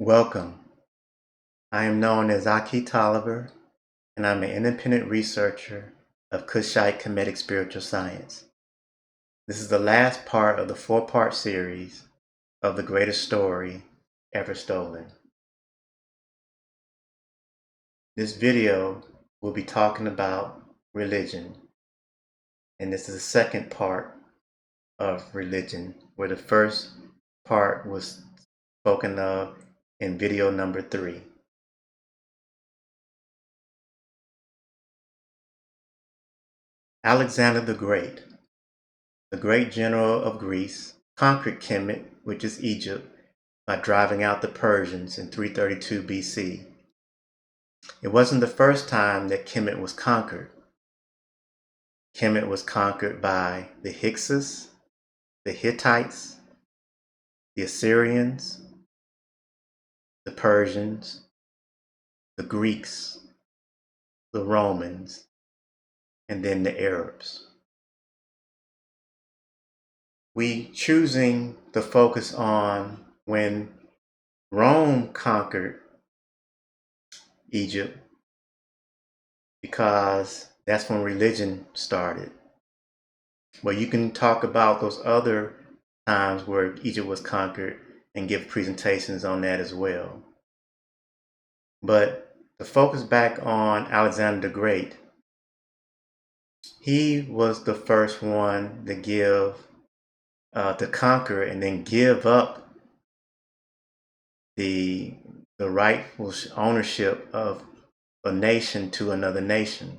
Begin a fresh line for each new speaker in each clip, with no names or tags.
Welcome. I am known as Aki Tolliver, and I'm an independent researcher of Kushite-Kemetic spiritual science. This is the last part of the four-part series of the greatest story ever stolen. This video will be talking about religion, and this is the second part of religion, where the first part was spoken of in video number 3. Alexander the great general of Greece, conquered Kemet, which is Egypt, by driving out the Persians in 332 BC. It wasn't the first time that Kemet was conquered. Kemet was conquered by the Hyksos, the Hittites, the Assyrians, the Persians, the Greeks, the Romans, and then the Arabs. We choosing to focus on when Rome conquered Egypt because that's when religion started. But you can talk about those other times where Egypt was conquered and give presentations on that as well. But to focus back on Alexander the Great, he was the first one to conquer and then give up the rightful ownership of a nation to another nation,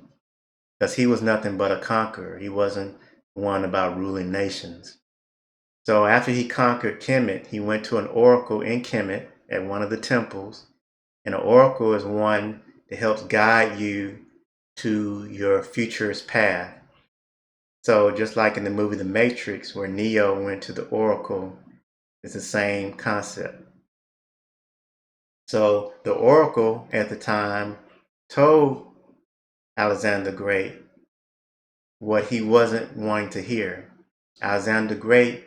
because he was nothing but a conqueror. He wasn't one about ruling nations. So after he conquered Kemet, he went to an oracle in Kemet at one of the temples. And an oracle is one that helps guide you to your future's path. So just like in the movie The Matrix, where Neo went to the oracle, it's the same concept. So the oracle at the time told Alexander the Great what he wasn't wanting to hear. Alexander the Great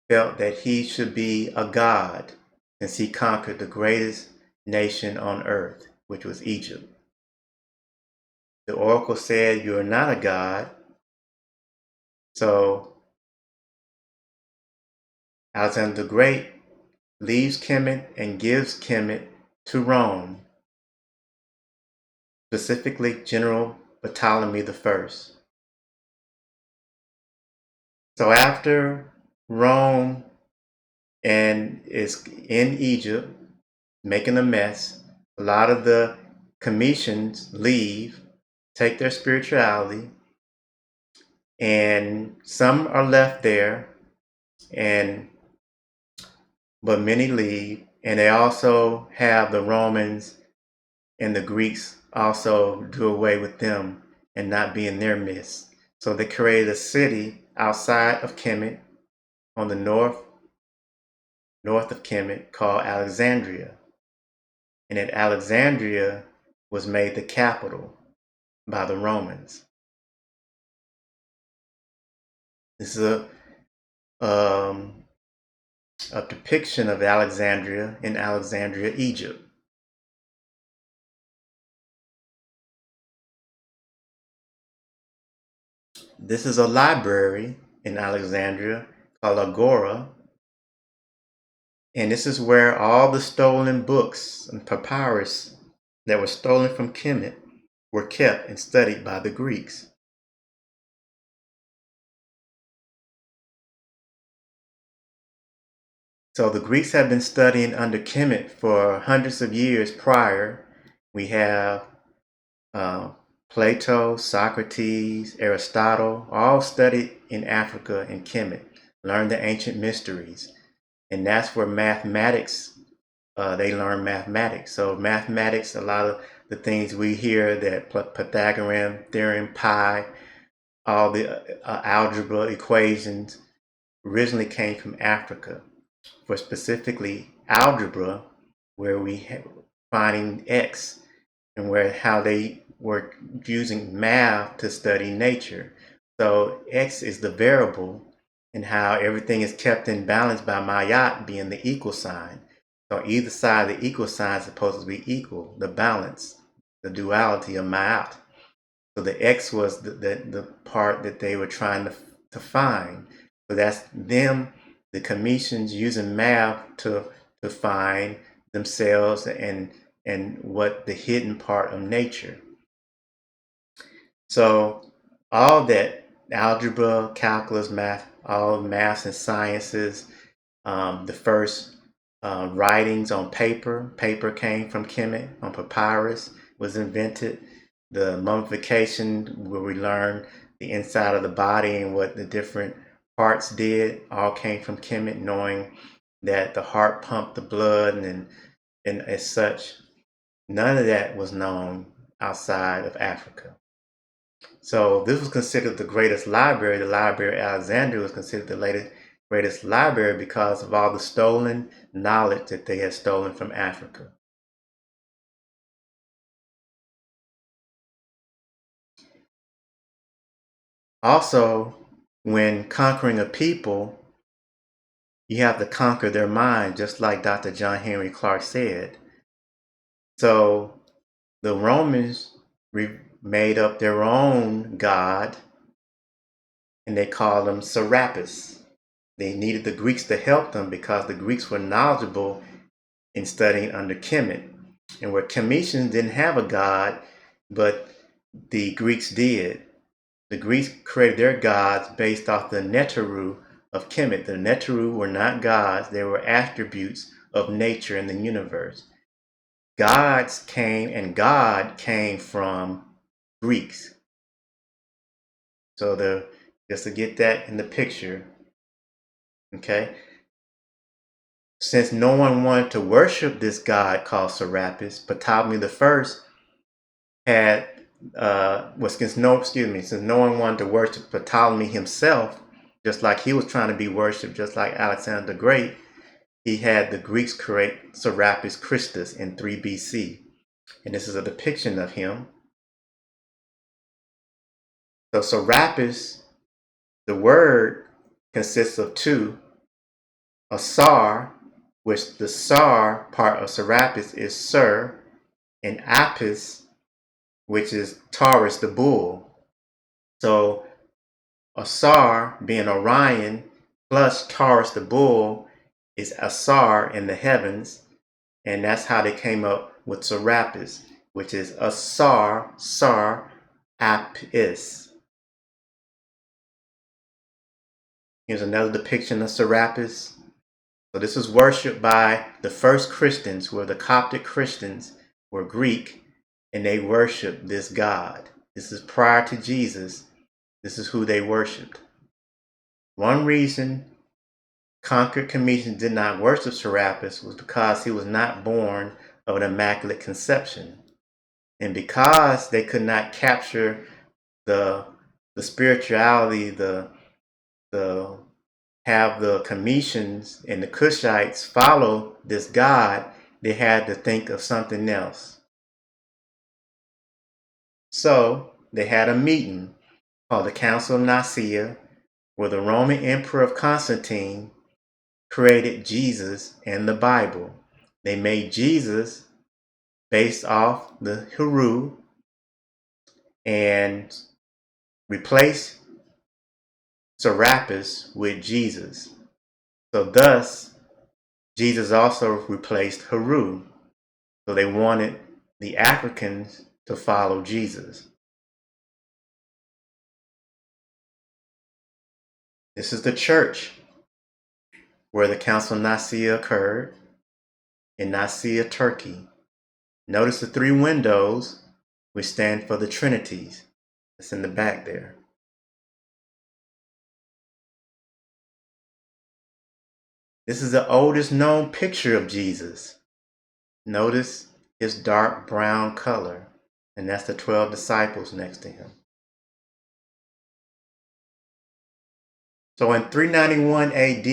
felt that he should be a god since he conquered the greatest nation on earth, which was Egypt. The oracle said, "You're not a god." So Alexander the Great leaves Kemet and gives Kemet to Rome, specifically General Ptolemy I. So after Rome and is in Egypt making a mess, a lot of the Cometians leave, take their spirituality, and some are left there, but many leave, and they also have the Romans and the Greeks also do away with them and not be in their midst. So they created a city outside of Kemet on the north of Kemet called Alexandria. And at Alexandria was made the capital by the Romans. This is a depiction of Alexandria in Alexandria, Egypt. This is a library in Alexandria called Agora, and this is where all the stolen books and papyrus that were stolen from Kemet were kept and studied by the Greeks. So the Greeks have been studying under Kemet for hundreds of years prior. We have Plato, Socrates, Aristotle, all studied in Africa and Kemet, learned the ancient mysteries. And that's where mathematics, they learn mathematics. So mathematics, a lot of the things we hear, that Pythagorean theorem, pi, all the algebra equations originally came from Africa. For specifically algebra, where we finding x, and how they were using math to study nature. So x is the variable, and how everything is kept in balance by Mayat being the equal sign. So either side of the equal sign is supposed to be equal, the balance, the duality of Ma'at. So the X was the part that they were trying to find. So that's them, the Cometians, using math to find themselves and what the hidden part of nature. So all that algebra, calculus, math, all maths and sciences, the first writings on paper came from Kemet, on papyrus was invented. The mummification, where we learn the inside of the body and what the different parts did, all came from Kemet, knowing that the heart pumped the blood and as such. None of that was known outside of Africa. So this was considered the greatest library. The Library of Alexandria was considered the greatest library because of all the stolen knowledge that they had stolen from Africa. Also, when conquering a people, you have to conquer their mind, just like Dr. John Henry Clarke said. So the Romans made up their own god, and they called him Serapis. They needed the Greeks to help them because the Greeks were knowledgeable in studying under Kemet. And where Kemetians didn't have a god, but the Greeks did. The Greeks created their gods based off the Neteru of Kemet. The Neteru were not gods, they were attributes of nature in the universe. Gods came, and God came from Greeks. So just to get that in the picture, okay? Since no one wanted to worship this god called Serapis, Ptolemy I had since no one wanted to worship Ptolemy himself, just like he was trying to be worshipped, just like Alexander the Great, he had the Greeks create Serapis Christus in 3 BC. And this is a depiction of him. So Serapis, the word consists of two, a sar, which the sar part of Serapis is Ser, and Apis, which is Taurus, the bull. So Asar, being Orion, plus Taurus, the bull, is Asar in the heavens. And that's how they came up with Serapis, which is Asar, Sar, Apis. Here's another depiction of Serapis. So this was worshipped by the first Christians, who were the Coptic Christians, were Greek, and they worshiped this god. This is prior to Jesus. This is who they worshipped. One reason conquered Cometians did not worship Serapis was because he was not born of an immaculate conception. And because they could not capture the spirituality, have the Cometians and the Kushites follow this god, they had to think of something else. So they had a meeting called the Council of Nicaea, where the Roman Emperor of Constantine created Jesus and the Bible. They made Jesus based off the Heru and replaced Serapis with Jesus. So thus, Jesus also replaced Heru. So they wanted the Africans to follow Jesus. This is the church where the Council of Nicaea occurred in Nicaea, Turkey. Notice the 3 windows, which stand for the Trinities. It's in the back there. This is the oldest known picture of Jesus. Notice his dark brown color, and that's the 12 disciples next to him. So in 391 AD,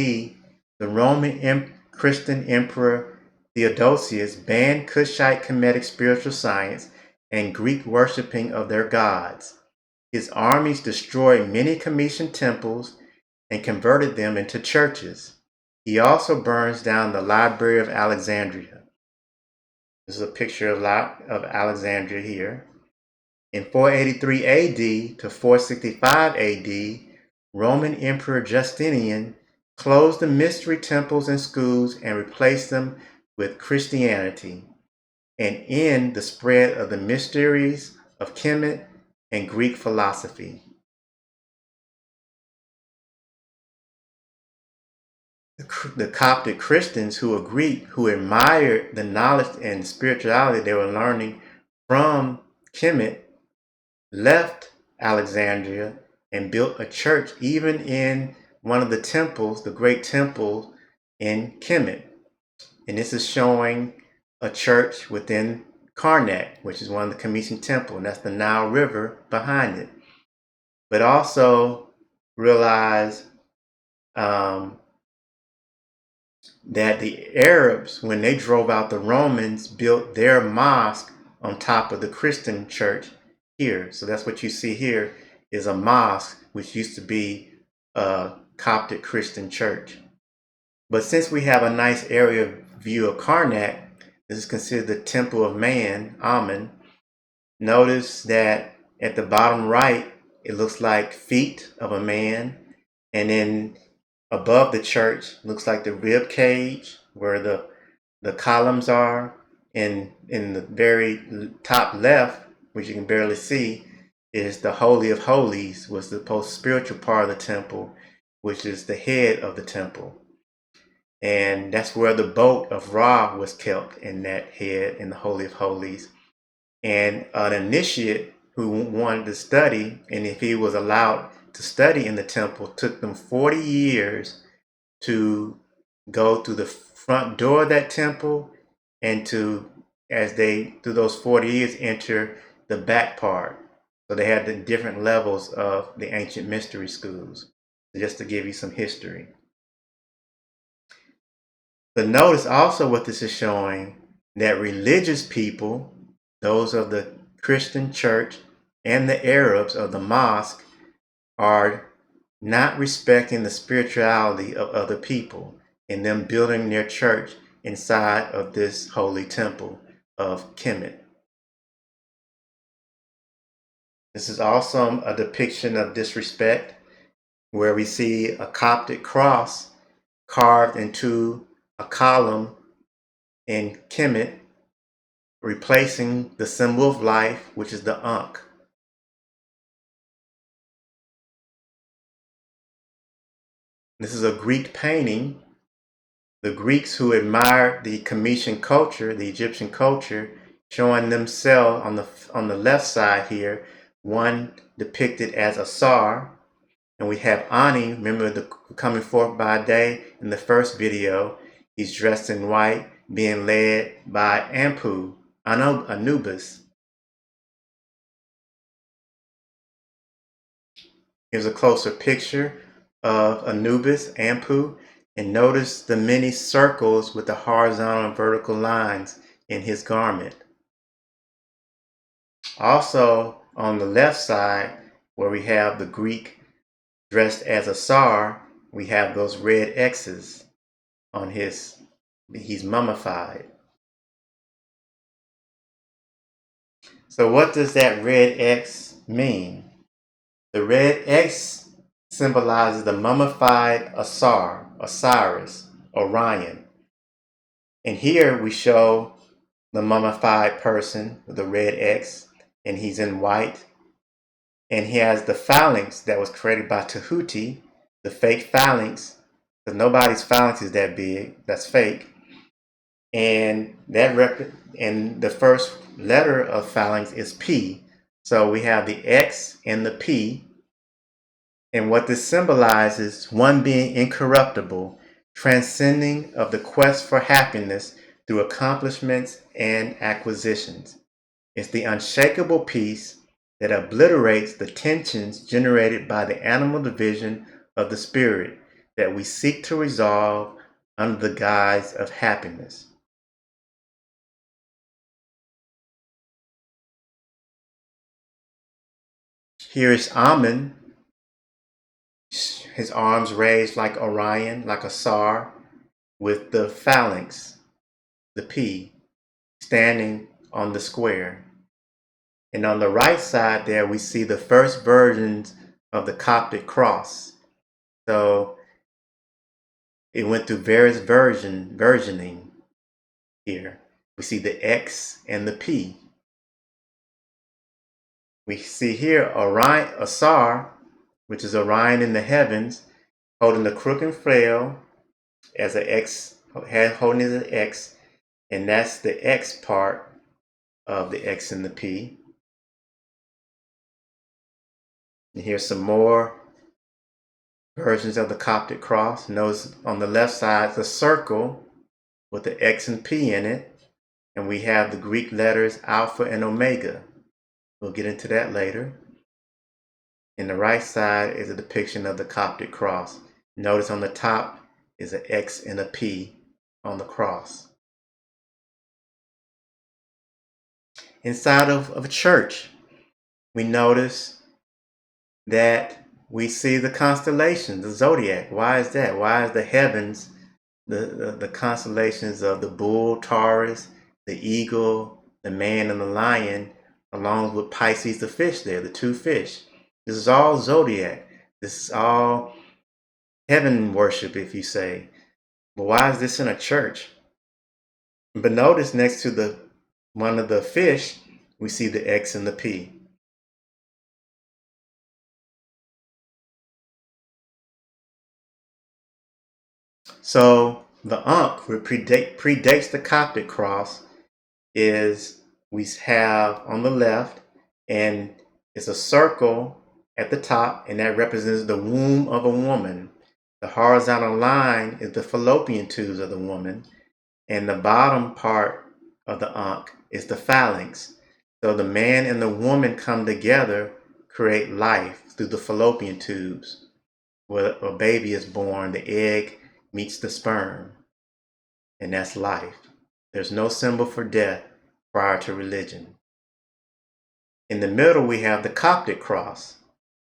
the Roman Christian Emperor Theodosius banned Kushite-Kemetic spiritual science and Greek worshipping of their gods. His armies destroyed many Cometian temples and converted them into churches. He also burns down the Library of Alexandria. This is a picture of Alexandria here. In 483 AD to 465 AD, Roman Emperor Justinian closed the mystery temples and schools and replaced them with Christianity, and end the spread of the mysteries of Kemet and Greek philosophy. The Coptic Christians who were Greek, who admired the knowledge and spirituality they were learning from Kemet, left Alexandria and built a church even in one of the temples, the great temple in Kemet. And this is showing a church within Karnak, which is one of the Kemetian temple, and that's the Nile River behind it. But also realize that the Arabs, when they drove out the Romans, built their mosque on top of the Christian church here. So that's what you see here is a mosque, which used to be a Coptic Christian church. But since we have a nice area view of Karnak, this is considered the Temple of Man, Amen. Notice that at the bottom right, it looks like feet of a man. And then above the church looks like the rib cage where the columns are. And in the very top left, which you can barely see, is the Holy of Holies, was the most spiritual part of the temple, which is the head of the temple. And that's where the boat of Ra was kept, in that head in the Holy of Holies. And an initiate who wanted to study, and if he was allowed to study in the temple, took them 40 years to go through the front door of that temple and to, as they, through those 40 years, enter the back part. So they had the different levels of the ancient mystery schools, just to give you some history. But notice also what this is showing, that religious people, those of the Christian church and the Arabs of the mosque, are not respecting the spirituality of other people and them building their church inside of this holy temple of Kemet. This is also a depiction of disrespect, where we see a Coptic cross carved into a column in Kemet, replacing the symbol of life, which is the Ankh. This is a Greek painting. The Greeks who admired the Kemetian culture, the Egyptian culture, showing themselves on the left side here, one depicted as a Sar, and we have Ani, remember the coming forth by day in the first video. He's dressed in white, being led by Anubis. Here's a closer picture of Anubis, Anpu, and notice the many circles with the horizontal and vertical lines in his garment. Also on the left side, where we have the Greek dressed as a Sar, we have those red X's on he's mummified. So what does that red X mean? The red X symbolizes the mummified Osiris, Orion. And here we show the mummified person with the red X, and he's in white. And he has the phalanx that was created by Tahuti, the fake phalanx, because nobody's phalanx is that big, that's fake. And and the first letter of phalanx is P. So we have the X and the P. And what this symbolizes, one being incorruptible, transcending of the quest for happiness through accomplishments and acquisitions. It's the unshakable peace that obliterates the tensions generated by the animal division of the spirit that we seek to resolve under the guise of happiness. Here is Amen, his arms raised like Orion, like a Sar, with the phalanx, the P, standing on the square. And on the right side there, we see the first versions of the Coptic cross. So it went through various versioning here. We see the X and the P. We see here Orion, Asar, which is Orion in the heavens, holding the crook and flail as an X, holding it as an X, and that's the X part of the X and the P. And here's some more versions of the Coptic cross. Notice on the left side, the circle with the X and P in it. And we have the Greek letters Alpha and Omega. We'll get into that later. In the right side is a depiction of the Coptic cross. Notice on the top is an X and a P on the cross. Inside of a church, we notice that we see the constellations, the Zodiac. Why is that? Why is the heavens, the constellations of the bull, Taurus, the eagle, the man, and the lion, along with Pisces, the fish there, the two fish? This is all Zodiac. This is all heaven worship, if you say. But why is this in a church? But notice next to one of the fish, we see the X and the P. So the Ankh, which predates the Coptic cross, is we have on the left, and it's a circle at the top, and that represents the womb of a woman. The horizontal line is the fallopian tubes of the woman, and the bottom part of the Ankh is the phalanx. So the man and the woman come together, create life through the fallopian tubes. Where a baby is born, the egg meets the sperm, and that's life. There's no symbol for death prior to religion. In the middle, we have the Coptic cross.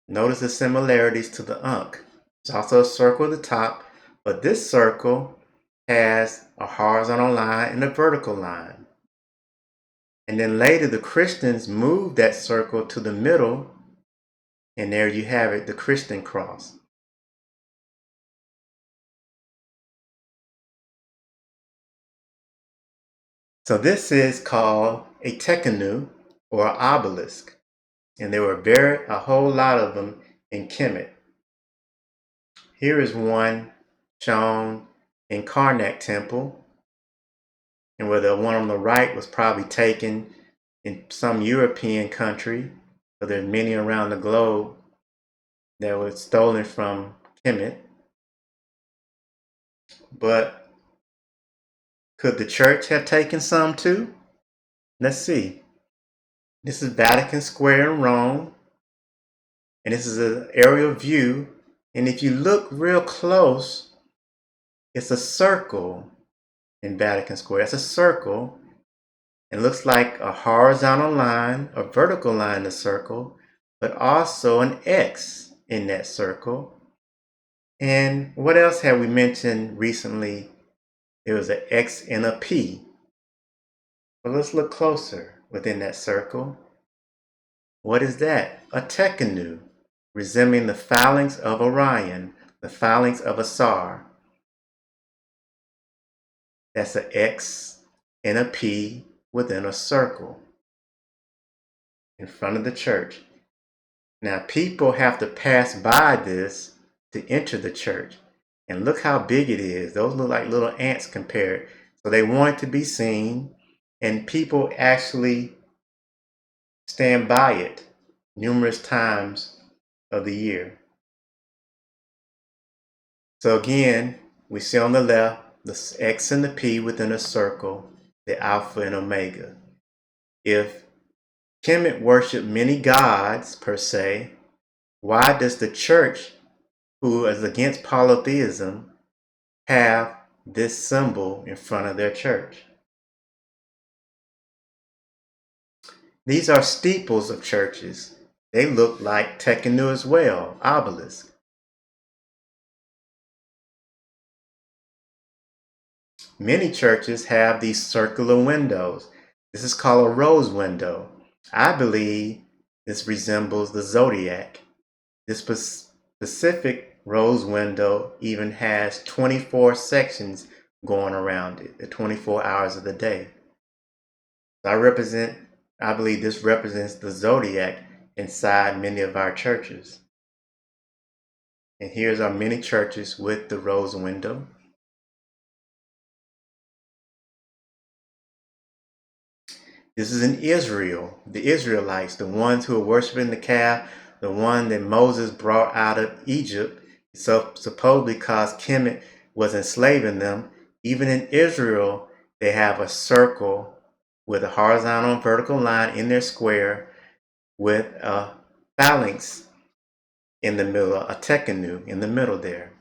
Notice the similarities to the Ankh. There's also a circle at the top, but this circle has a horizontal line and a vertical line. And then later, the Christians moved that circle to the middle, and there you have it, the Christian cross. So this is called a tekenu, or an obelisk, and there were a whole lot of them in Kemet. Here is one shown in Karnak Temple, and where the one on the right was probably taken in some European country, but there's many around the globe that were stolen from Kemet. But could the church have taken some too? Let's see. This is Vatican Square in Rome, and this is an aerial view. And if you look real close, it's a circle in Vatican Square. It's a circle. It looks like a horizontal line, a vertical line in the circle, but also an X in that circle. And what else have we mentioned recently? There was an X and a P. But let's look closer within that circle. What is that? A tekenu, resembling the phalanx of Orion, the phalanx of Asar. That's an X and a P within a circle in front of the church. Now, people have to pass by this to enter the church. And look how big it is. Those look like little ants compared. So they want it to be seen, and people actually stand by it numerous times of the year. So again, we see on the left the X and the P within a circle, the Alpha and Omega. If Kemet worshiped many gods per se, why does the church, who is against polytheism, have this symbol in front of their church? These are steeples of churches. They look like tekenu as well, obelisks. Many churches have these circular windows. This is called a rose window. I believe this resembles the Zodiac. This specific rose window even has 24 sections going around it, the 24 hours of the day. So I believe this represents the Zodiac inside many of our churches. And here's our many churches with the rose window. This is in Israel, the Israelites, the ones who are worshiping the calf, the one that Moses brought out of Egypt, so supposedly because Kemet was enslaving them. Even in Israel, they have a circle with a horizontal and vertical line in their square with a phalanx in the middle, a tekenu in the middle there.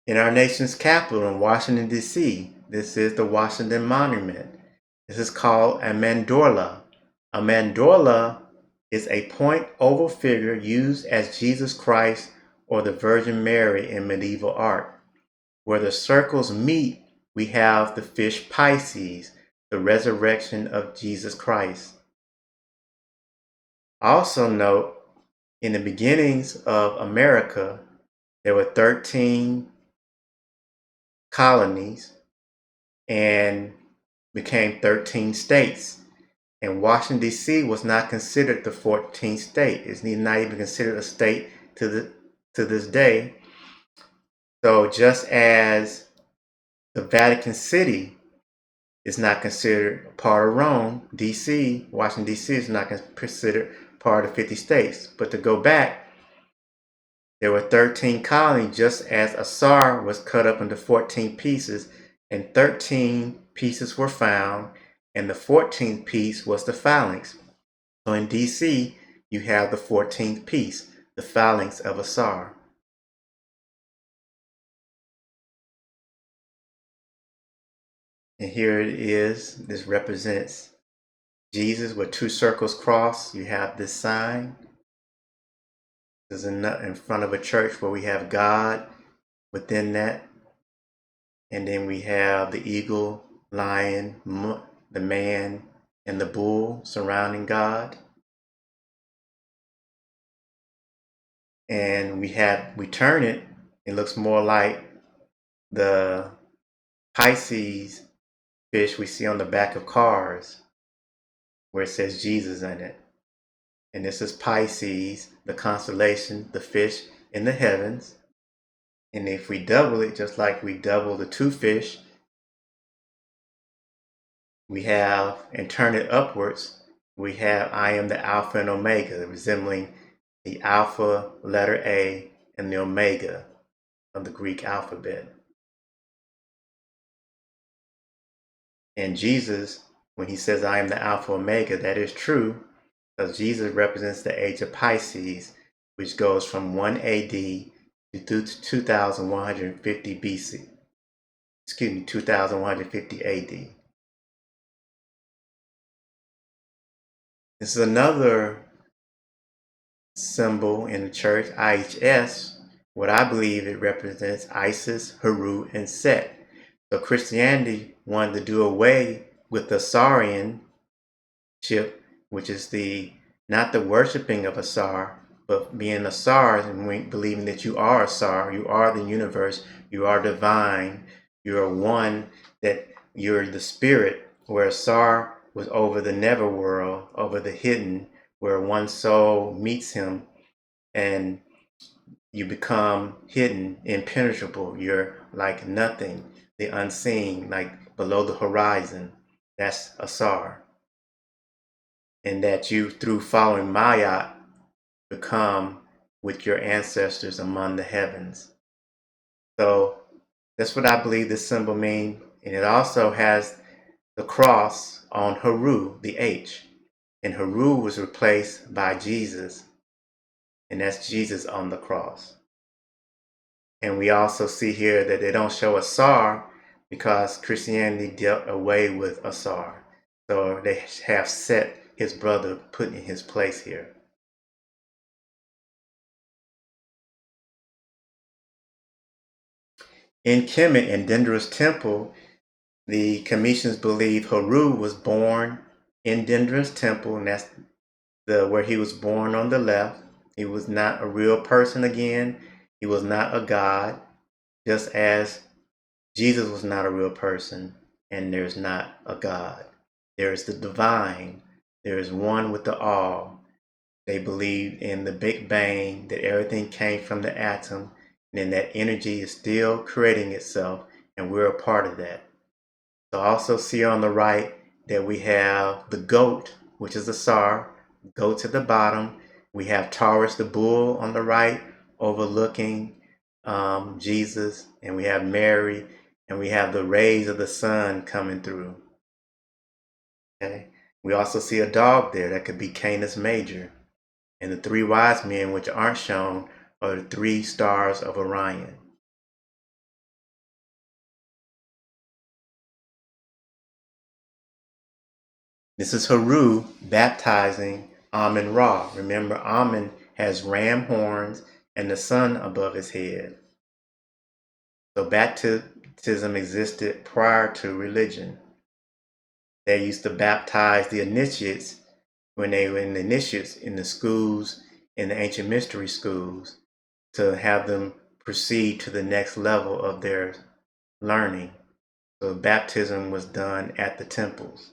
In our nation's capital in Washington, D.C., this is the Washington Monument. This is called a mandorla. A mandorla is a point oval figure used as Jesus Christ or the Virgin Mary in medieval art. Where the circles meet, we have the fish Pisces, the resurrection of Jesus Christ. Also note, in the beginnings of America, there were 13 colonies and became 13 states. And Washington, D.C. was not considered the 14th state. It's not even considered a state to this day. So just as the Vatican City is not considered part of Rome, D.C., Washington, D.C. is not considered part of 50 states. But to go back, there were 13 colonies, just as a SAR was cut up into 14 pieces, and 13 pieces were found, and the 14th piece was the phalanx. So in DC, you have the 14th piece, the phalanx of a SAR. And here it is. This represents Jesus with two circles crossed. You have this sign. This is in front of a church where we have God within that. And then we have the eagle, lion, the man, and the bull surrounding God. And we turn it, it looks more like the Pisces fish we see on the back of cars where it says Jesus in it. And this is Pisces, the constellation, the fish in the heavens. And if we double it, just like we double the two fish, we have, and turn it upwards, we have I am the Alpha and Omega, resembling the Alpha letter A and the Omega of the Greek alphabet. And Jesus, when he says I am the Alpha Omega, that is true, because Jesus represents the age of Pisces, which goes from 1 AD to 2150 BC. 2150 AD. This is another symbol in the church, IHS. What I believe it represents Isis, Heru, and Set. So Christianity wanted to do away with the Sarianship, which is not the worshiping of a Sar, but being a Sar and believing that you are a Sar, you are the universe, you are divine, you are one, that you're the spirit, where a Sar was over the netherworld, over the hidden, where one soul meets him and you become hidden, impenetrable. You're like nothing, the unseen, like below the horizon. That's Asar. And that you, through following Maya, become with your ancestors among the heavens. So that's what I believe this symbol means. And it also has the cross on Heru, the H. And Heru was replaced by Jesus. And that's Jesus on the cross. And we also see here that they don't show Asar because Christianity dealt away with Asar. So they have Set, his brother, put in his place here. In Kemet and Dendra's temple, the Cometians believe Haru was born in Dendra's temple, and that's where he was born on the left. He was not a real person again. He was not a god, just as Jesus was not a real person, and there's not a God. There is the divine. There is one with the all. They believe in the Big Bang, that everything came from the atom, and then that energy is still creating itself, and we're a part of that. So also see on the right that we have the goat, which is the Sar, goats at the bottom. We have Taurus, the bull, on the right, overlooking Jesus, and we have Mary, and we have the rays of the sun coming through. Okay. We also see a dog there that could be Canis Major. And the three wise men, which aren't shown, are the three stars of Orion. This is Haru baptizing Amun-Ra. Remember, Amun has ram horns and the sun above his head. So baptism existed prior to religion. They used to baptize the initiates when they were in the schools, in the ancient mystery schools, to have them proceed to the next level of their learning. So baptism was done at the temples.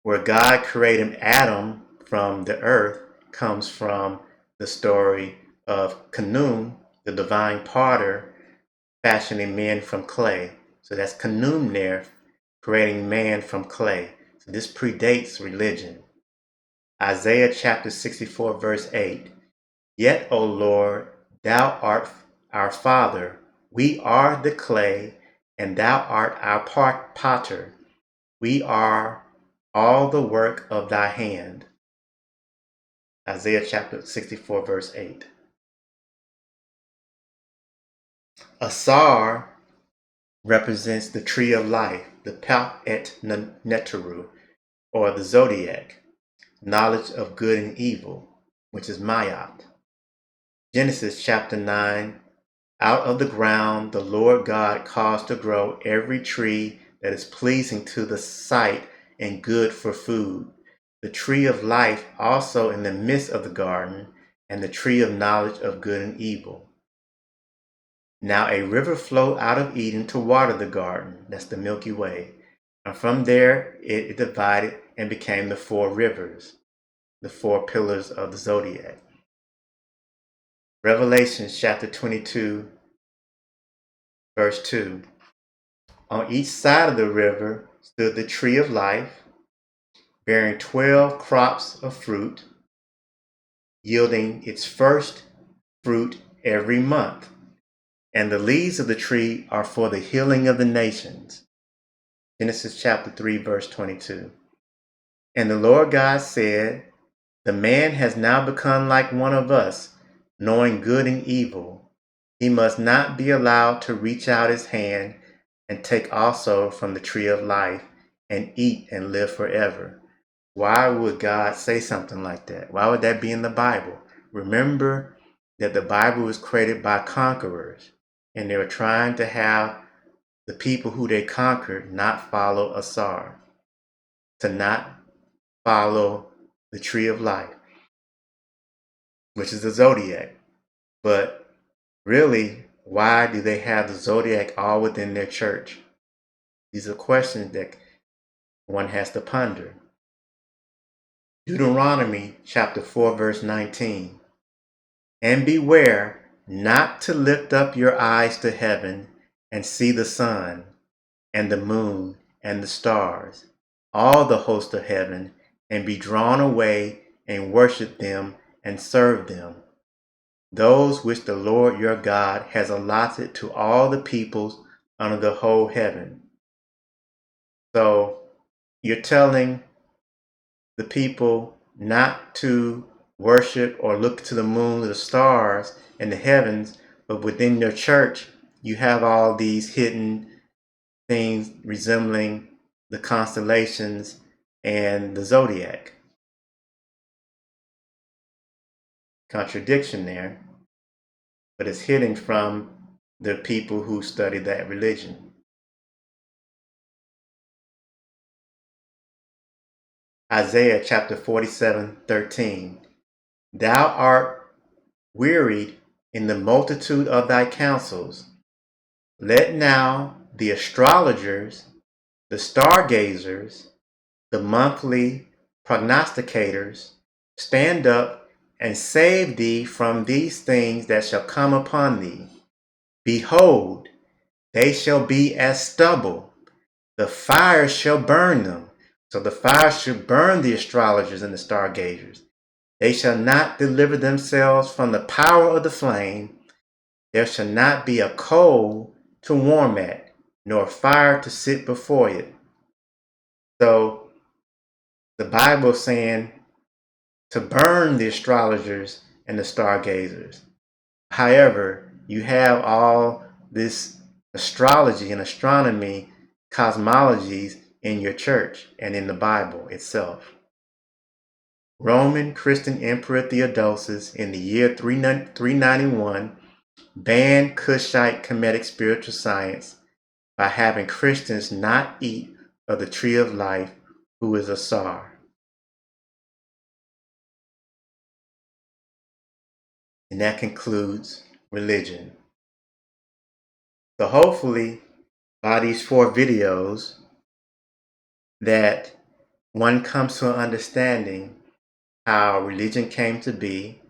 Where God created Adam from the earth comes from the story of Khnum, the divine potter, fashioning men from clay. So that's Khnum there, creating man from clay. So this predates religion. Isaiah chapter 64, verse 8. Yet, O Lord, thou art our Father. We are the clay, and thou art our potter. We are all the work of thy hand. Isaiah chapter 64, verse 8. Asar represents the tree of life, the Pal et Neteru, or the Zodiac, knowledge of good and evil, which is Mayat. Genesis chapter 9, out of the ground the Lord God caused to grow every tree that is pleasing to the sight and good for food, the tree of life also in the midst of the garden, and the tree of knowledge of good and evil. Now a river flowed out of Eden to water the garden, that's the Milky Way, and from there it divided and became the four rivers, the four pillars of the Zodiac. Revelation chapter 22, verse 2. On each side of the river stood the tree of life, bearing 12 crops of fruit, yielding its first fruit every month. And the leaves of the tree are for the healing of the nations. Genesis chapter 3, verse 22. And the Lord God said, the man has now become like one of us, knowing good and evil. He must not be allowed to reach out his hand and take also from the tree of life and eat and live forever. Why would God say something like that? Why would that be in the Bible? Remember that the Bible was created by conquerors, and they were trying to have the people who they conquered not follow Asar, to not follow the tree of life, which is the Zodiac. But really, why do they have the Zodiac all within their church? These are questions that one has to ponder. Deuteronomy chapter 4, verse 19. And beware not to lift up your eyes to heaven and see the sun and the moon and the stars, all the host of heaven, and be drawn away and worship them and serve them, those which the Lord your God has allotted to all the peoples under the whole heaven. So you're telling the people not to worship or look to the moon or the stars and the heavens, but within your church, you have all these hidden things resembling the constellations and the Zodiac. Contradiction there. but it's hidden from the people who study that religion. Isaiah chapter 47:13. Thou art wearied in the multitude of thy counsels. Let now the astrologers, the stargazers, the monthly prognosticators stand up and save thee from these things that shall come upon thee. Behold, they shall be as stubble. The fire shall burn them. So the fire should burn the astrologers and the stargazers. They shall not deliver themselves from the power of the flame. There shall not be a coal to warm at, nor fire to sit before it. So the Bible is saying to burn the astrologers and the stargazers. However, you have all this astrology and astronomy cosmologies in your church and in the Bible itself. Roman Christian Emperor Theodosius in the year 391 banned Kushite-Kemetic spiritual science by having Christians not eat of the tree of life, who is a Tsar. And that concludes religion. So hopefully by these 4 videos that one comes to an understanding how religion came to be,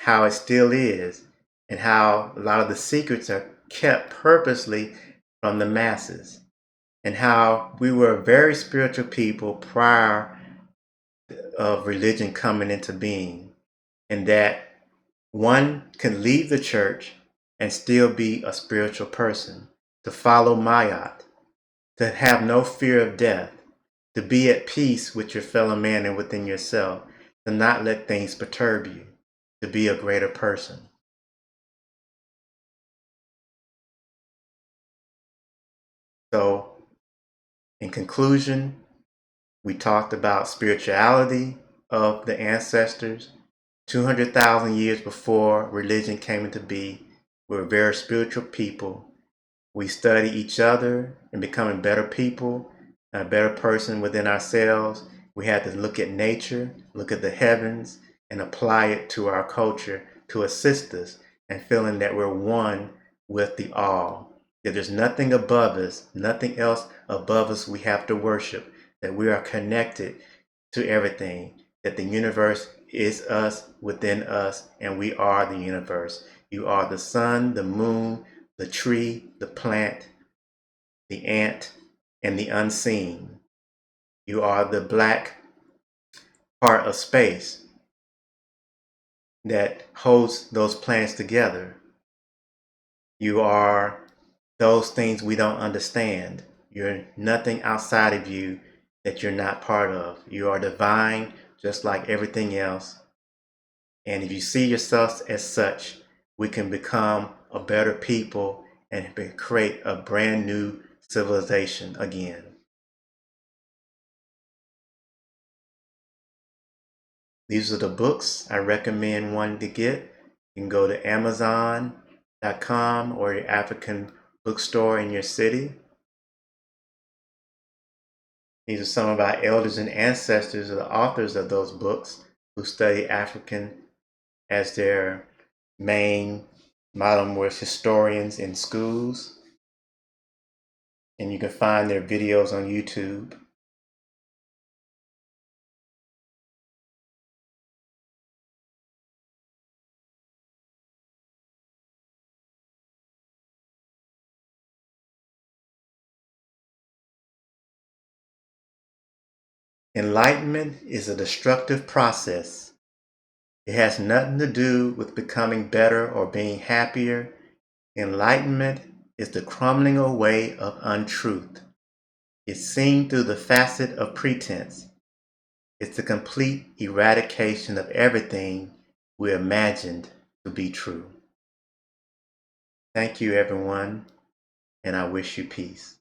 how it still is, and how a lot of the secrets are kept purposely from the masses, and how we were a very spiritual people prior of religion coming into being, and that one can leave the church and still be a spiritual person, to follow Mayat, to have no fear of death, to be at peace with your fellow man and within yourself, to not let things perturb you, to be a greater person. So, in conclusion, we talked about spirituality of the ancestors. 200,000 years before religion came into being, we were very spiritual people. We study each other and becoming better people, a better person within ourselves. We had to look at nature, look at the heavens, and apply it to our culture to assist us in feeling that we're one with the all. That there's nothing above us, nothing else above us we have to worship, that we are connected to everything, that the universe is us, within us, and we are the universe. You are the sun, the moon, the tree, the plant, the ant, and the unseen. You are the black part of space that holds those planets together. You are those things we don't understand. You're nothing outside of you that you're not part of. You are divine, just like everything else. And if you see yourself as such, we can become a better people and create a brand new civilization again. These are the books I recommend one to get. You can go to Amazon.com or your African bookstore in your city. These are some of our elders and ancestors, the authors of those books, who study African as their main modern was historians in schools. And you can find their videos on YouTube. Enlightenment is a destructive process. It has nothing to do with becoming better or being happier. Enlightenment is the crumbling away of untruth. It's seen through the facet of pretense. It's the complete eradication of everything we imagined to be true. Thank you, everyone, and I wish you peace.